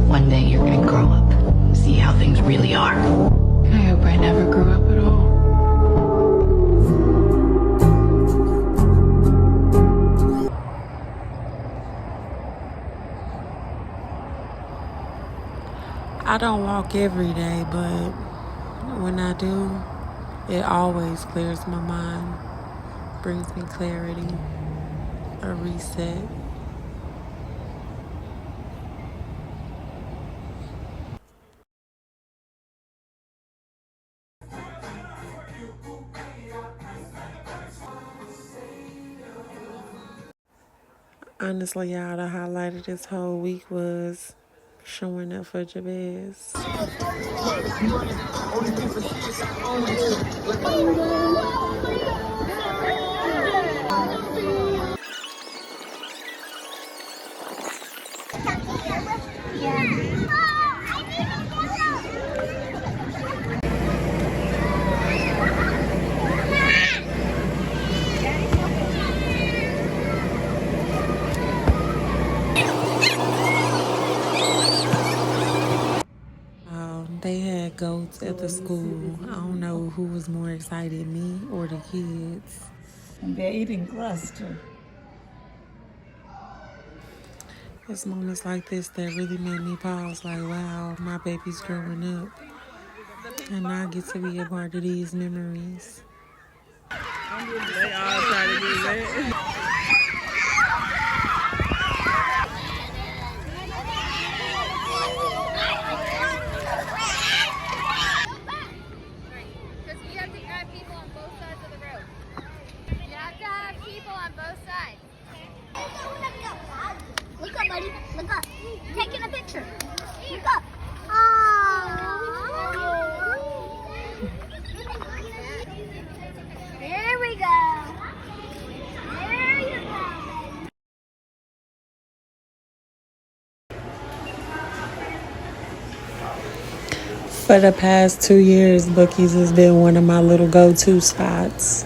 One day you're gonna grow up, see how things really are. I hope I never grew up at all. I don't walk every day, but when I do, it always clears my mind, brings me clarity, a reset. Honestly, y'all, the highlight of this whole week was showing up for Jabez. They had goats at the school. I don't know who was more excited, me or the kids. And they're eating grass too. It's moments like this that really made me pause, like, wow, my baby's growing up. And I get to be a part of these memories. They all try to do that. Look up, buddy. Look up. Taking a picture. Look up. Aww. There we go. There you go. For the past 2 years, Buc-ee's has been one of my little go-to spots.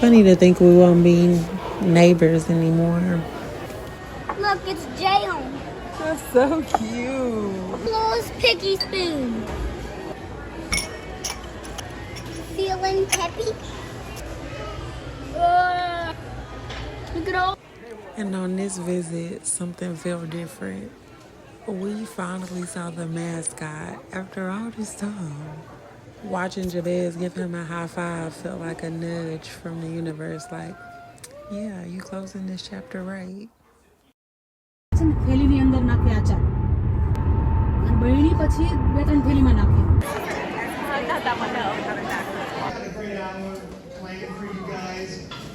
Funny to think we won't be neighbors anymore. Look, it's Jay-Home. That's so cute. Littlest piggy spoon. Feeling peppy? Look at all. And on this visit, something felt different. We finally saw the mascot after all this time. Watching Jabez give him a high five felt like a nudge from the universe, like, yeah, you closing this chapter right. थैलीनी अंदर नाखे आचार अनि बहिनी पछि बेतन थैलीमा नाखे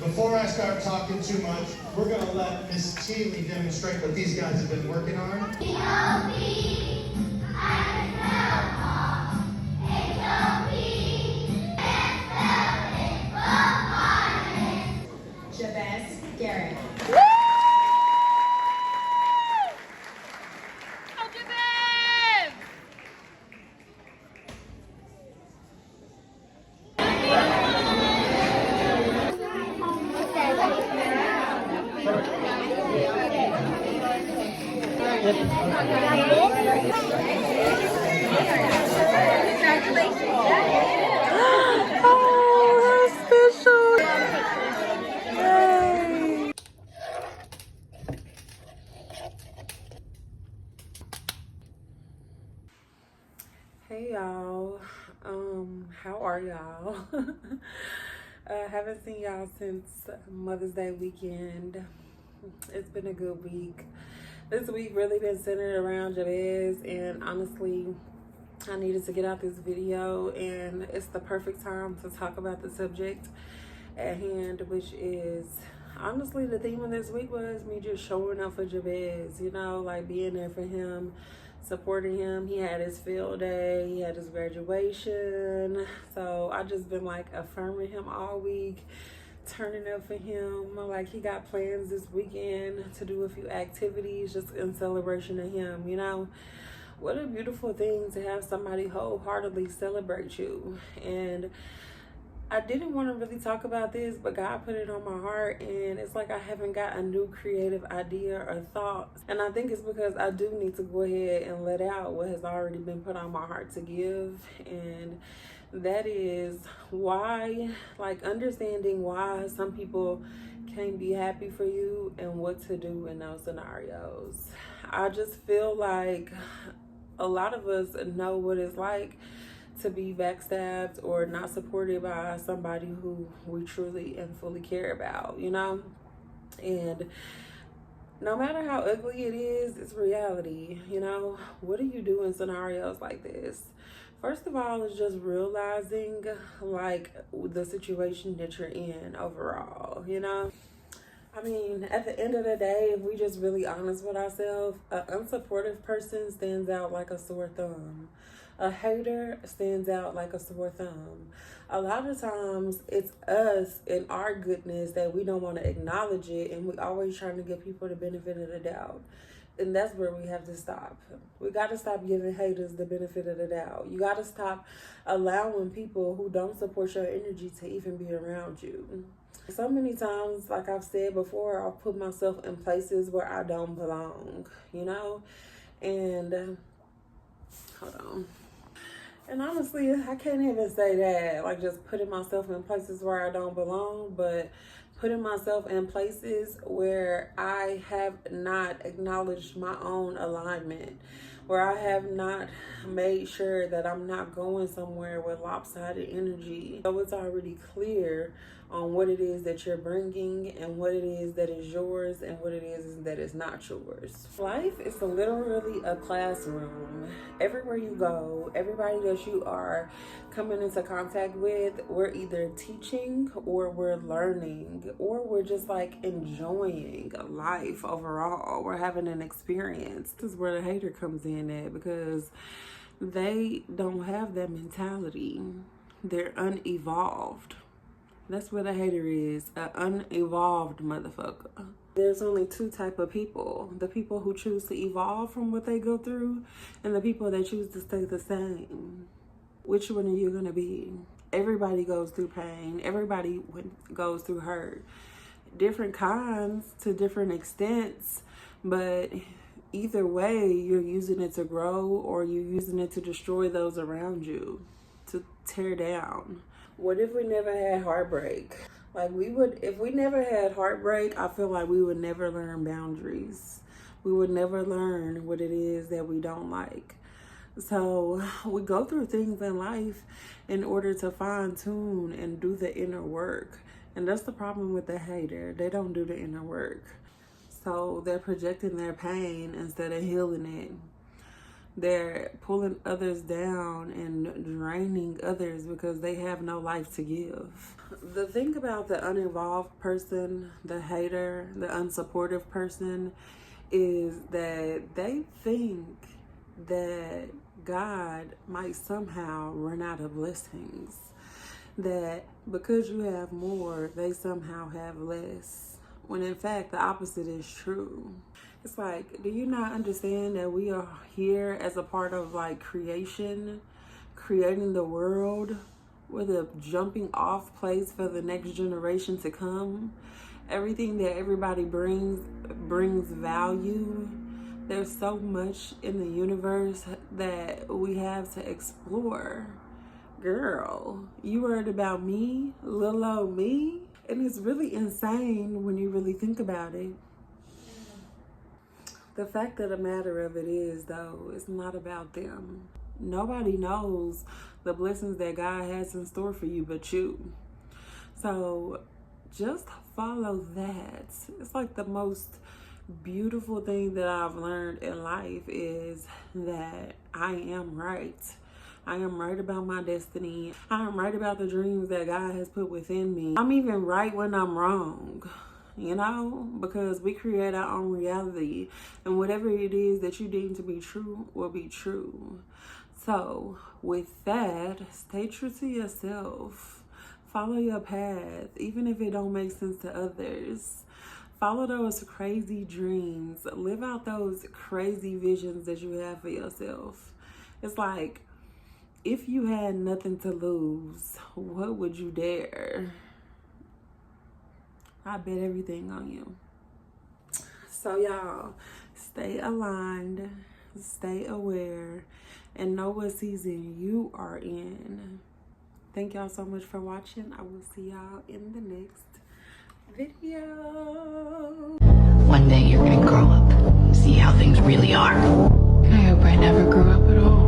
Before I start talking too much, we're going to let Miss Teeley demonstrate what these guys have been working on. Jabez Garrett. Oh, how special. Yay. Hey y'all, how are y'all? Haven't seen y'all since Mother's Day weekend. It's been a good week. This week really been centered around Jabez, and honestly, I needed to get out this video, and it's the perfect time to talk about the subject at hand, which is honestly the theme of this week was me just showing up for Jabez, you know, like being there for him, supporting him. He had his field day, he had his graduation, so I just been like affirming him all week, turning up for him. Like, he got plans this weekend to do a few activities just in celebration of him, you know. What a beautiful thing to have somebody wholeheartedly celebrate you. And I didn't want to really talk about this, but God put it on my heart, and it's like I haven't got a new creative idea or thought. And I think it's because I do need to go ahead and let out what has already been put on my heart to give. And that is why, like, understanding why some people can't be happy for you and what to do in those scenarios. I just feel like a lot of us know what it's like to be backstabbed or not supported by somebody who we truly and fully care about, you know? And no matter how ugly it is, it's reality, you know? What do you do in scenarios like this? First of all, is just realizing, like, the situation that you're in overall, you know? I mean, at the end of the day, if we just really honest with ourselves, an unsupportive person stands out like a sore thumb. A hater stands out like a sore thumb. A lot of times it's us and our goodness that we don't want to acknowledge it, and we always trying to give people the benefit of the doubt. And that's where we have to stop. We got to stop giving haters the benefit of the doubt. You got to stop allowing people who don't support your energy to even be around you. So many times, like I've said before, I'll put myself in places where I don't belong, you know? And hold on. And honestly, I can't even say that, like just putting myself in places where I don't belong, but putting myself in places where I have not acknowledged my own alignment, where I have not made sure that I'm not going somewhere with lopsided energy. So it's already clear on what it is that you're bringing and what it is that is yours and what it is that is not yours. Life is literally a classroom. Everywhere you go, everybody that you are coming into contact with, we're either teaching or we're learning or we're just like enjoying life overall. We're having an experience. This is where the hater comes in at, because they don't have that mentality. They're unevolved. That's what a hater is, an unevolved motherfucker. There's only two type of people: the people who choose to evolve from what they go through, and the people that choose to stay the same. Which one are you gonna be? Everybody goes through pain. Everybody goes through hurt. Different kinds to different extents, but either way, you're using it to grow or you're using it to destroy those around you, to tear down. What if we never had heartbreak? Like if we never had heartbreak, I feel like we would never learn boundaries. We would never learn what it is that we don't like. So we go through things in life in order to fine tune and do the inner work. And that's the problem with the hater. They don't do the inner work. So they're projecting their pain instead of healing it. They're pulling others down and draining others because they have no life to give. The thing about the uninvolved person, the hater, the unsupportive person, is that they think that God might somehow run out of blessings. That because you have more, they somehow have less. When in fact, the opposite is true. It's like, do you not understand that we are here as a part of like creation, creating the world? We're the jumping off place for the next generation to come. Everything that everybody brings value. There's so much in the universe that we have to explore. Girl, you worried about me, little old me? And it's really insane when you really think about it. The fact of the matter of it is, though, it's not about them. Nobody knows the blessings that God has in store for you but you. So just follow that. It's like the most beautiful thing that I've learned in life is that I am right. I am right about my destiny. I am right about the dreams that God has put within me. I'm even right when I'm wrong. You know, because we create our own reality, and whatever it is that you deem to be true will be true. So with that, stay true to yourself. Follow your path, even if it don't make sense to others. Follow those crazy dreams. Live out those crazy visions that you have for yourself. It's like, If you had nothing to lose, what would you dare? I bet everything on you. So y'all, stay aligned, stay aware, and know what season you are in. Thank y'all so much for watching. I will see y'all in the next video. One day you're gonna grow up, see how things really are. I hope I never grow up at all.